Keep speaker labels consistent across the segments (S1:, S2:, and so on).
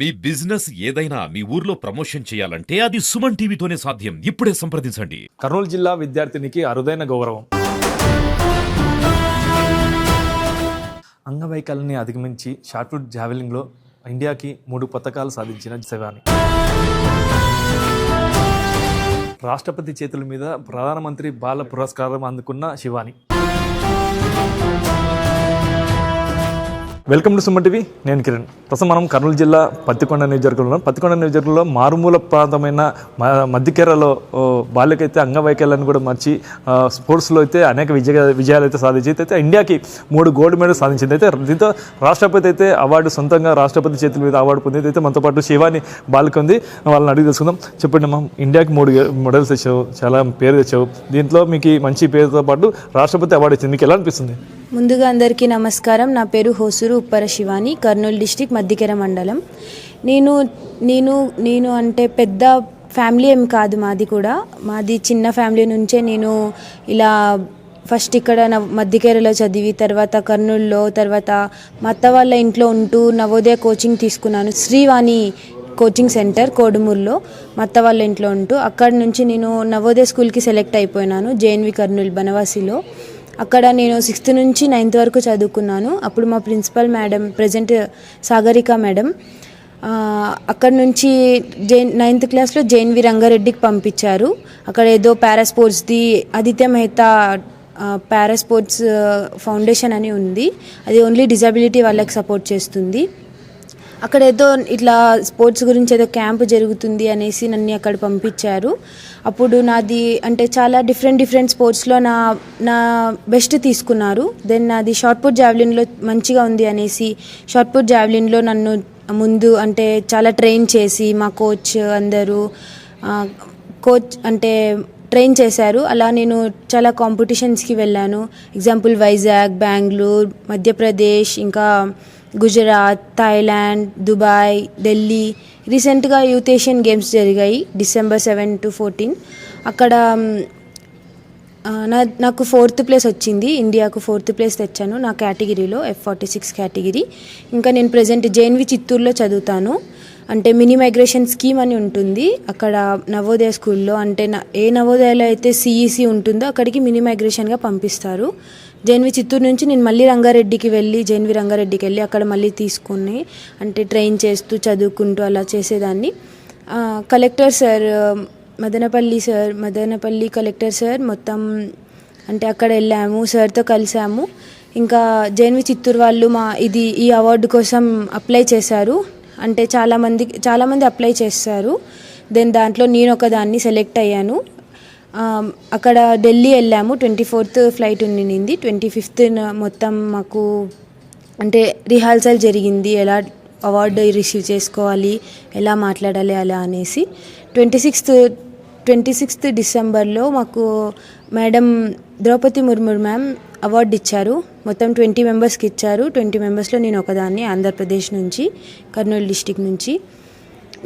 S1: మీ business ఏదైనా మీ ఊర్లో promotion చేయాలంటే అది సుమన్ టీవీతోనే సాధ్యం. ఇప్పుడే సంప్రదించండి.
S2: కర్నూలు జిల్లా విద్యార్థినికి అరుదైన గౌరవం. అంగవైకల్యాన్ని అధిగమించి షార్ట్పుట్ జావెలింగ్లో ఇండియాకి 3 పతకాలు సాధించిన శివాని. రాష్ట్రపతి చేతుల మీద ప్రధానమంత్రి బాల పురస్కారం అందుకున్న Shivani. Welcome to Suman TV. నేను కిరణ్. ప్రస్తుతం మనం కర్నూలు జిల్లా పత్తికొండ నియోజకవర్గంలో మారుమూల ప్రాంతమైన మధ్యకేరలో బాలికైతే అంగవైకల్యాన్ని కూడా మర్చి స్పోర్ట్స్లో అయితే అనేక విజయాలు అయితే సాధించి అయితే ఇండియాకి 3 గోల్డ్ మెడల్ సాధించింది. అయితే దీంతో రాష్ట్రపతి అయితే అవార్డు సొంతంగా రాష్ట్రపతి చేతుల మీద అవార్డు పొందింది. అయితే మనతో పాటు శివాని బాలిక ఉంది. వాళ్ళని అడిగి తెలుసుకుందాం. చెప్పండి అమ్మా, ఇండియాకి 3 మెడల్స్ తెచ్చావు, చాలా పేరు తెచ్చావు. దీంట్లో మీకు మంచి పేరుతో పాటు రాష్ట్రపతి అవార్డు ఇచ్చింది. మీకు ఎలా అనిపిస్తుంది?
S3: ముందుగా అందరికీ నమస్కారం. నా పేరు హోసూరు ఉప్పర శివాని, కర్నూలు డిస్టిక్ మధ్యకెర మండలం. నేను అంటే పెద్ద ఫ్యామిలీ ఏం కాదు, మాది చిన్న ఫ్యామిలీ నుంచే నేను ఇలా ఫస్ట్ ఇక్కడ మధ్యకేరలో చదివి తర్వాత కర్నూలులో, తర్వాత మా అత్త వాళ్ళ ఇంట్లో ఉంటూ నవోదయ కోచింగ్ తీసుకున్నాను. శ్రీవాణి కోచింగ్ సెంటర్ కోడుమూరులో మా అత్త వాళ్ళ ఇంట్లో ఉంటూ అక్కడి నుంచి నేను నవోదయ స్కూల్కి సెలెక్ట్ అయిపోయినాను. జేఎన్వి కర్నూలు బనవాసిలో. అక్కడ నేను 6th నుంచి 9th వరకు చదువుకున్నాను. అప్పుడు మా principal madam, present Sagarika madam, అక్కడ నుంచి 9th క్లాస్లో జేఎన్వి రంగారెడ్డికి పంపించారు. అక్కడ ఏదో పారాస్పోర్ట్స్ది ఆదిత్య మెహతా పారాస్పోర్ట్స్ ఫౌండేషన్ అని ఉంది. అది ఓన్లీ డిజబిలిటీ వాళ్ళకి సపోర్ట్ చేస్తుంది. అక్కడ ఏదో ఇట్లా స్పోర్ట్స్ గురించి ఏదో క్యాంప్ జరుగుతుంది అనేసి నన్ను అక్కడ పంపించారు. అప్పుడు నాది అంటే చాలా డిఫరెంట్ స్పోర్ట్స్లో నా బెస్ట్ తీసుకున్నారు. దెన్ నాది షార్ట్పుట్ జావ్లిన్లో మంచిగా ఉంది అనేసి షార్ట్పుట్ జావ్లిన్లో నన్ను ముందు అంటే చాలా ట్రైన్ చేసి మా కోచ్ అందరూ అంటే ట్రైన్ చేశారు. అలా నేను చాలా కాంపిటీషన్స్కి వెళ్ళాను. ఎగ్జాంపుల్ వైజాగ్, బెంగళూరు, మధ్యప్రదేశ్, ఇంకా గుజరాత్, థాయిలాండ్, దుబాయ్, ఢిల్లీ. రీసెంట్గా యూత్ ఏషియన్ గేమ్స్ జరిగాయి December 7 to 14. అక్కడ నాకు 4th ప్లేస్ వచ్చింది. ఇండియాకు 4th ప్లేస్ తెచ్చాను నా కేటగిరీలో, F46 కేటగిరీ. ఇంకా నేను ప్రజెంట్ జేఎన్వి చిత్తూరులో చదువుతాను. అంటే మినీ మైగ్రేషన్ స్కీమ్ అని ఉంటుంది అక్కడ నవోదయ స్కూల్లో. అంటే ఏ నవోదయలో అయితే సిఈసి ఉంటుందో అక్కడికి మినీ మైగ్రేషన్గా పంపిస్తారు. జేఎన్వి చిత్తూరు నుంచి నేను మళ్ళీ జేఎన్వి రంగారెడ్డికి వెళ్ళి అక్కడ మళ్ళీ తీసుకుని అంటే ట్రైన్ చేస్తూ చదువుకుంటూ అలా చేసేదాన్ని. Collector sir Madanapalle collector sir మొత్తం అంటే అక్కడ వెళ్ళాము, సార్తో కలిసాము. ఇంకా జేఎన్వి చిత్తూరు వాళ్ళు ఈ అవార్డు కోసం అప్లై చేశారు. అంటే చాలామంది అప్లై చేశారు. దెన్ దాంట్లో నేను ఒకదాన్ని సెలెక్ట్ అయ్యాను. అక్కడ ఢిల్లీ వెళ్ళాము. 24th ఫ్లైట్ ఉండింది. 25th మొత్తం మాకు అంటే రిహార్సల్ జరిగింది, ఎలా అవార్డు రిసీవ్ చేసుకోవాలి, ఎలా మాట్లాడాలి అలా అనేసి. 26th డిసెంబర్లో మాకు madam Draupadi Murmu ma'am award ఇచ్చారు. మొత్తం 20 మెంబర్స్కి ఇచ్చారు. 20 మెంబర్స్లో నేను ఒకదాన్ని, ఆంధ్రప్రదేశ్ నుంచి, కర్నూలు డిస్టిక్ నుంచి.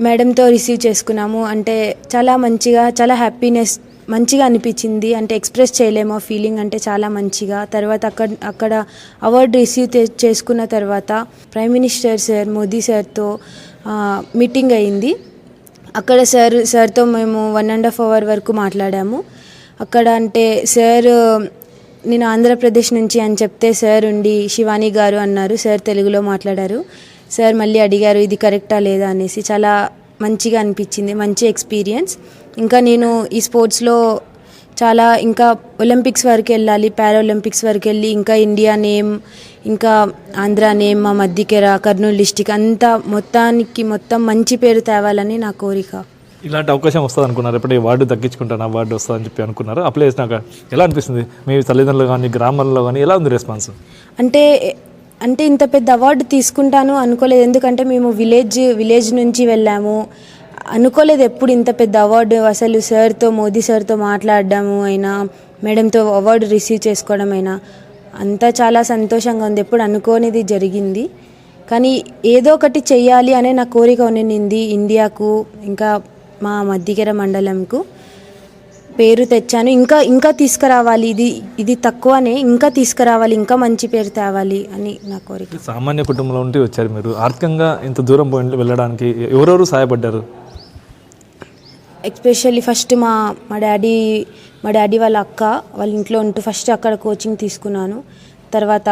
S3: మేడంతో రిసీవ్ చేసుకున్నాము. అంటే చాలా హ్యాపీనెస్ మంచిగా అనిపించింది. అంటే ఎక్స్ప్రెస్ చేయలేము ఆ ఫీలింగ్, అంటే చాలా మంచిగా. తర్వాత అక్కడ అవార్డు రిసీవ్ చేసుకున్న తర్వాత ప్రైమ్ మినిస్టర్ సార్ మోదీ సార్తో మీటింగ్ అయింది. అక్కడ సార్తో మేము 1.5 hour వరకు మాట్లాడాము. అక్కడ అంటే సార్ నేను ఆంధ్రప్రదేశ్ నుంచి అని చెప్తే సార్ ఉండి శివాని గారు అన్నారు. సార్ తెలుగులో మాట్లాడారు. సార్ మళ్ళీ అడిగారు ఇది కరెక్టా లేదా అనేసి. చాలా మంచిగా అనిపించింది, మంచి ఎక్స్పీరియన్స్. ఇంకా నేను ఈ స్పోర్ట్స్లో చాలా ఇంకా ఒలింపిక్స్ వరకు వెళ్ళాలి, పారాలింపిక్స్ వరకు వెళ్ళి ఇంకా ఇండియా నేమ్, ఇంకా ఆంధ్ర నేమ్, మా మధ్యకెర, కర్నూలు డిస్టిక్ అంతా మొత్తం మంచి పేరు తేవాలని నా కోరిక.
S2: ఇలాంటి అవకాశం వస్తుంది అనుకున్నారు? ఎప్పుడు అవార్డు దక్కించుకుంటాను, అవార్డు వస్తుందని చెప్పి అనుకున్నారు. అప్లై చేసినాక ఎలా అనిపిస్తుంది? మీ తల్లిదండ్రులు కానీ గ్రామాల్లో కానీ ఎలా ఉంది రెస్పాన్స్?
S3: అంటే ఇంత పెద్ద అవార్డు తీసుకుంటాను అనుకోలేదు. ఎందుకంటే మేము విలేజ్ నుంచి వెళ్ళాము. అనుకోలేదు ఎప్పుడు ఇంత పెద్ద అవార్డు. అసలు మోదీ సార్తో మాట్లాడడము అయినా, మేడంతో అవార్డు రిసీవ్ చేసుకోవడం అయినా అంతా చాలా సంతోషంగా ఉంది. ఎప్పుడు అనుకోనిది జరిగింది. కానీ ఏదో ఒకటి చెయ్యాలి అనే నా కోరిక ఉండింది ఇండియాకు, ఇంకా మా మధ్యకెర మండలంకు పేరు తెచ్చాను. ఇంకా తీసుకురావాలి, ఇది తక్కువనే, ఇంకా తీసుకురావాలి, ఇంకా మంచి పేరు తేవాలి అని నా కోరిక.
S2: సామాన్య కుటుంబంలో ఉండి వచ్చారు మీరు, ఆర్థికంగా ఇంత దూరం వెళ్ళడానికి ఎవరెవరు సహాయపడ్డారు?
S3: ఎస్పెషల్లీ ఫస్ట్ మా డాడీ వాళ్ళ అక్క వాళ్ళ ఇంట్లో ఉంటూ ఫస్ట్ అక్కడ కోచింగ్ తీసుకున్నాను. తర్వాత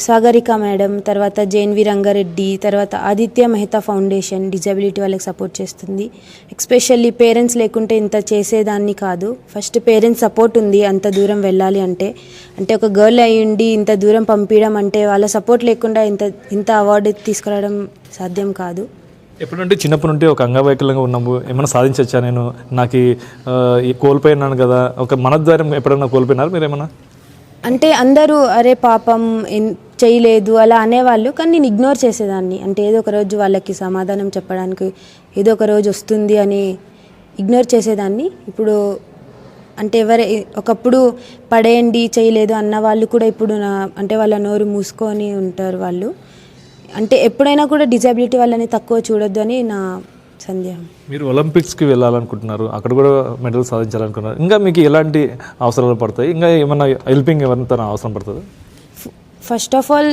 S3: సాగరిక మేడం, తర్వాత జేఎన్వి రంగారెడ్డి, తర్వాత ఆదిత్య మెహతా ఫౌండేషన్ డిజబిలిటీ వాళ్ళకి సపోర్ట్ చేస్తుంది. ఎస్పెషల్లీ పేరెంట్స్ లేకుంటే ఇంత చేసేదాన్ని కాదు. ఫస్ట్ పేరెంట్స్ సపోర్ట్ ఉంది అంత దూరం వెళ్ళాలి అంటే ఒక గర్ల్ అయి ఉండి ఇంత దూరం పంపించడం అంటే వాళ్ళ సపోర్ట్ లేకుండా ఇంత అవార్డు తీసుకురావడం సాధ్యం కాదు.
S2: ఎప్పుడంటే చిన్నప్పటి నుండి ఒక అంగవైకల్యంగా ఉన్నాము, ఏమైనా సాధించవచ్చా, నేను నాకు కోల్పోయినాను కదా, ఒక మనద్వారం ఎప్పుడైనా కోల్పోయినారు మీరు ఏమన్నా?
S3: అంటే అందరూ అరే పాపం చేయలేదు అలా అనేవాళ్ళు, కానీ నేను ఇగ్నోర్ చేసేదాన్ని. అంటే ఏదో ఒక రోజు వాళ్ళకి సమాధానం చెప్పడానికి ఏదో ఒక రోజు వస్తుంది అని ఇగ్నోర్ చేసేదాన్ని. ఇప్పుడు అంటే ఒకప్పుడు పడేయండి చేయలేదు అన్న వాళ్ళు కూడా ఇప్పుడు అంటే వాళ్ళ నోరు మూసుకొని ఉంటారు వాళ్ళు. అంటే ఎప్పుడైనా కూడా డిజబిలిటీ వాళ్ళని తక్కువ చూడొద్దు అని నా సందేహం.
S2: మీరు ఒలింపిక్స్కి వెళ్ళాలనుకుంటున్నారు, అక్కడ కూడా మెడల్ సాధించాలనుకుంటున్నారు, ఇంకా మీకు ఎలాంటి అవసరాలు పడతాయి, ఇంకా ఏమన్నా హెల్పింగ్ ఎవరితో అవసరం పడుతుంది?
S3: ఫస్ట్ ఆఫ్ ఆల్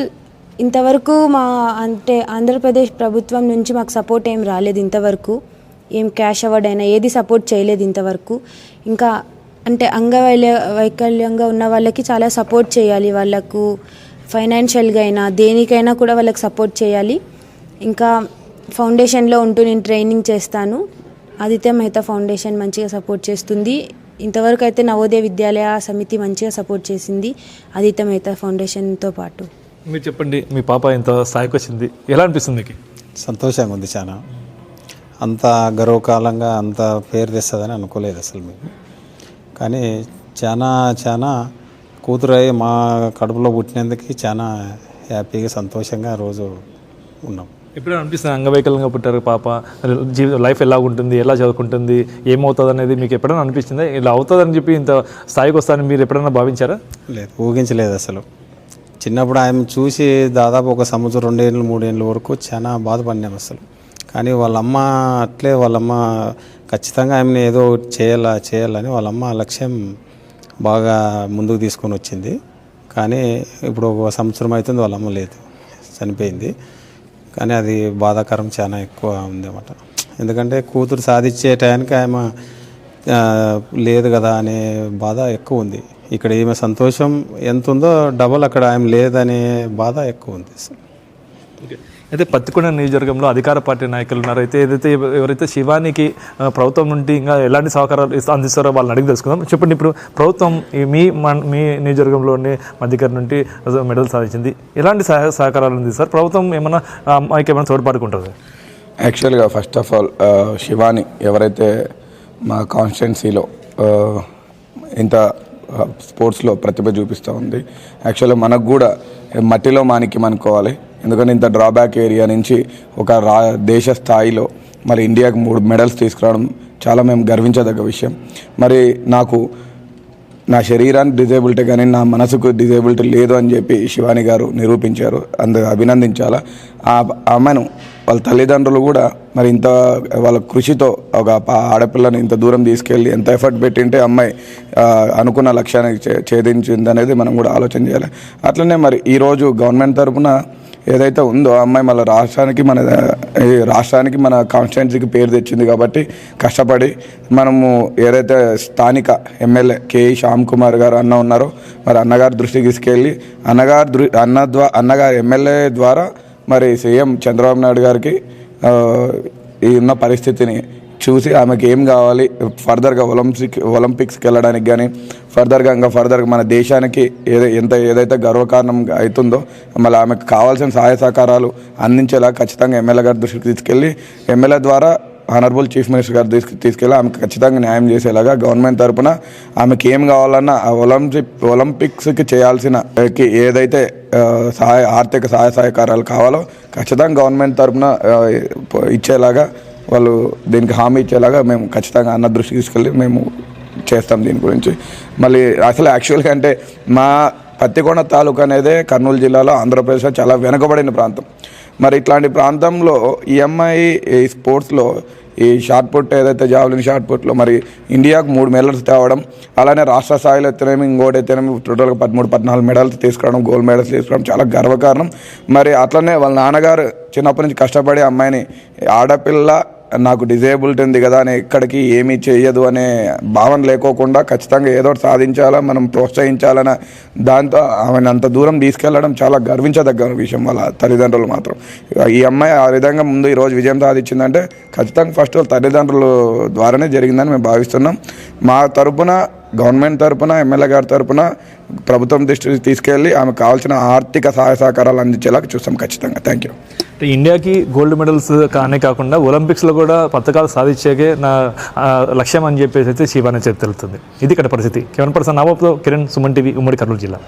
S3: ఇంతవరకు అంటే ఆంధ్రప్రదేశ్ ప్రభుత్వం నుంచి మాకు సపోర్ట్ ఏం రాలేదు ఇంతవరకు. ఏం క్యాష్ అవార్డ్ అయినా ఏది సపోర్ట్ చేయలేదు ఇంతవరకు. ఇంకా అంటే వైకల్యంగా ఉన్న వాళ్ళకి చాలా సపోర్ట్ చేయాలి, వాళ్ళకు ఫైనాన్షియల్గా అయినా దేనికైనా కూడా వాళ్ళకి సపోర్ట్ చేయాలి. ఇంకా ఫౌండేషన్లో ఉంటూ నేను ట్రైనింగ్ చేస్తాను. ఆదిత్య మెహతా ఫౌండేషన్ మంచిగా సపోర్ట్ చేస్తుంది. ఇంతవరకు అయితే నవోదయ విద్యాలయ సమితి మంచిగా సపోర్ట్ చేసింది ఆదిత్య మెహతా ఫౌండేషన్తో పాటు.
S2: మీరు చెప్పండి, మీ పాప ఇంత స్థాయికి వచ్చింది, ఎలా అనిపిస్తుంది మీకు?
S4: సంతోషంగా ఉంది, చాలా అంత గర్వకాలంగా అంత పేరు తెస్తుందని అనుకోలేదు అసలు మేము. కానీ చాలా కూతురై మా కడుపులో పుట్టినందుకు చాలా హ్యాపీగా సంతోషంగా రోజు ఉన్నాం.
S2: ఎప్పుడైనా అనిపిస్తుంది అంగవైకల్యంగా పుట్టారు పాప, లైఫ్ ఎలా ఉంటుంది, ఎలా చదువుకుంటుంది, ఏమవుతుంది అనేది మీకు ఎప్పుడైనా అనిపిస్తుందా? ఇలా అవుతుందని చెప్పి ఇంత స్థాయికి వస్తానని మీరు ఎప్పుడైనా భావించారా?
S4: లేదు, ఊహించలేదు అసలు. చిన్నప్పుడు ఆయన చూసి దాదాపు 1 సంవత్సరం 2 ఏళ్ళు 3 ఏళ్ళ వరకు చాలా బాధపడినాం అసలు. కానీ వాళ్ళమ్మ అట్లే, వాళ్ళమ్మ ఖచ్చితంగా ఆమెను ఏదో చేయాలని వాళ్ళమ్మ లక్ష్యం బాగా ముందుకు తీసుకొని వచ్చింది. కానీ ఇప్పుడు 1 సంవత్సరం అవుతుంది వాళ్ళమ్మ లేదు, చనిపోయింది. కానీ అది బాధాకరం చాలా ఎక్కువ ఉంది అన్నమాట. ఎందుకంటే కూతురు సాధించే టయానికి ఆమె లేదు కదా అనే బాధ ఎక్కువ ఉంది. ఇక్కడ ఈమె సంతోషం ఎంత ఉందో డబల్ అక్కడ ఆమె లేదనే బాధ ఎక్కువ ఉంది.
S2: అయితే పత్తికొండ నియోజకవర్గంలో అధికార పార్టీ నాయకులు ఉన్నారు, అయితే ఎవరైతే శివానికి ప్రభుత్వం నుండి ఇంకా ఎలాంటి సహకారాలు అందిస్తారో వాళ్ళని అడిగి తెలుసుకుందాం. చెప్పండి, ఇప్పుడు ప్రభుత్వం మీ నియోజకవర్గంలోని మధ్యకర్ నుండి మెడల్ సాధించింది, ఎలాంటి సహకారాలు అందిస్తారు? ప్రభుత్వం ఏమైనా అమ్మాయికి ఏమైనా తోడ్పాటుకుంటుంది?
S5: యాక్చువల్గా ఫస్ట్ ఆఫ్ ఆల్ శివాని ఎవరైతే మా కాన్స్టిట్యున్సీలో ఇంత స్పోర్ట్స్లో ప్రతిభ చూపిస్తూ ఉంది, యాక్చువల్గా మనకు కూడా మట్టిలో మాణిక్యం అనుకోవాలి. ఎందుకంటే ఇంత డ్రాబ్యాక్ ఏరియా నుంచి ఒక దేశ స్థాయిలో మరి ఇండియాకి 3 మెడల్స్ తీసుకురావడం చాలా మేము గర్వించదగ్గ విషయం. మరి నాకు నా శరీరానికి డిజేబిలిటీ కానీ నా మనసుకు డిజేబిలిటీ లేదు అని చెప్పి శివాని గారు నిరూపించారు, అందుకు అభినందించాలా. ఆమెను వాళ్ళ తల్లిదండ్రులు కూడా మరి ఇంత వాళ్ళ కృషితో ఒక ఆడపిల్లని ఇంత దూరం తీసుకెళ్ళి ఎంత ఎఫర్ట్ పెట్టింటే అమ్మాయి అనుకున్న లక్ష్యానికి ఛేదించింది అనేది మనం కూడా ఆలోచన చేయాలి. అట్లనే మరి ఈరోజు గవర్నమెంట్ తరఫున ఏదైతే ఉందో అమ్మాయి మళ్ళీ రాష్ట్రానికి మన కాన్స్టిట్యున్సీకి పేరు తెచ్చింది కాబట్టి కష్టపడి మనము ఏదైతే స్థానిక ఎమ్మెల్యే కేఈ శ్యామ్ కుమార్ గారు అన్న ఉన్నారో మరి అన్నగారి దృష్టికి తీసుకెళ్ళి అన్నగారు ఎమ్మెల్యే ద్వారా మరి సీఎం చంద్రబాబు నాయుడు గారికి ఈ ఉన్న పరిస్థితిని చూసి ఆమెకి ఏం కావాలి ఫర్దర్గా ఒలింపిక్స్కి వెళ్ళడానికి కానీ ఫర్దర్గా మన దేశానికి ఏదైతే గర్వకారణం అవుతుందో మళ్ళీ ఆమెకు కావాల్సిన సహాయ సహకారాలు అందించేలా ఖచ్చితంగా ఎమ్మెల్యే గారి దృష్టికి తీసుకెళ్ళి ఎమ్మెల్యే ద్వారా ఆనరబుల్ చీఫ్ మినిస్టర్ గారు తీసుకెళ్ళి ఆమెకు ఖచ్చితంగా న్యాయం చేసేలాగా గవర్నమెంట్ తరఫున ఆమెకి ఏం కావాలన్నా ఒలింపిక్స్కి చేయాల్సిన ఏదైతే ఆర్థిక సహకారాలు కావాలో ఖచ్చితంగా గవర్నమెంట్ తరఫున ఇచ్చేలాగా వాళ్ళు దీనికి హామీ ఇచ్చేలాగా మేము ఖచ్చితంగా అన్న దృష్టికి తీసుకెళ్ళి మేము చేస్తాం దీని గురించి. మళ్ళీ అసలు యాక్చువల్గా అంటే మా పత్తికొండ తాలూకా అనేదే కర్నూలు జిల్లాలో ఆంధ్రప్రదేశ్లో చాలా వెనుకబడిన ప్రాంతం. మరి ఇట్లాంటి ప్రాంతంలో ఈ అమ్మాయి ఈ స్పోర్ట్స్లో ఈ షార్ట్ పుట్ ఏదైతే జావలిన్ షార్ట్ పుట్లో మరి ఇండియాకు 3 మెడల్స్ తేవడం, అలానే రాష్ట్ర స్థాయిలో అయితేనేమి ఇంకోటి అయితేనేమి టోటల్గా 13-14 మెడల్స్ తీసుకురావడం, గోల్డ్ మెడల్స్ తీసుకురావడం చాలా గర్వకారణం. మరి అట్లనే వాళ్ళ నాన్నగారు చిన్నప్పటి నుంచి కష్టపడి అమ్మాయిని ఆడపిల్ల నాకు డిజేబిలిటీ ఉంది కదా అని ఎక్కడికి ఏమీ చేయదు అనే భావన లేకోకుండా ఖచ్చితంగా ఏదో ఒకటి సాధించాలా, మనం ప్రోత్సహించాలన్న దాంతో ఆమెను అంత దూరం తీసుకెళ్లడం చాలా గర్వించదగ్గ విషయం వాళ్ళ తల్లిదండ్రులు మాత్రం. ఈ అమ్మాయి ఆ విధంగా ముందు ఈరోజు విజయం సాధించిందంటే ఖచ్చితంగా ఫస్ట్ తల్లిదండ్రుల ద్వారానే జరిగిందని మేము భావిస్తున్నాం. మా తరపున, గవర్నమెంట్ తరపున, ఎమ్మెల్యే గారి తరపున ప్రభుత్వం దృష్టికి తీసుకెళ్ళి ఆమెకు కావాల్సిన ఆర్థిక సహాయ సహకారాలు అందించేలా చూస్తాం ఖచ్చితంగా. Thank you.
S2: ఇండియాకి గోల్డ్ మెడల్స్ కానే కాకుండా ఒలింపిక్స్లో కూడా పథకాలు సాధించేకే నా లక్ష్యం అని చెప్పేసి అయితే శివాని తెలుస్తుంది. ఇది ఇక్కడ పరిస్థితి. కెమెరా పర్సన్ నాబాబుతో కిరణ్, సుమన్ టీవీ, ఉమ్మడి కర్నూలు జిల్లా.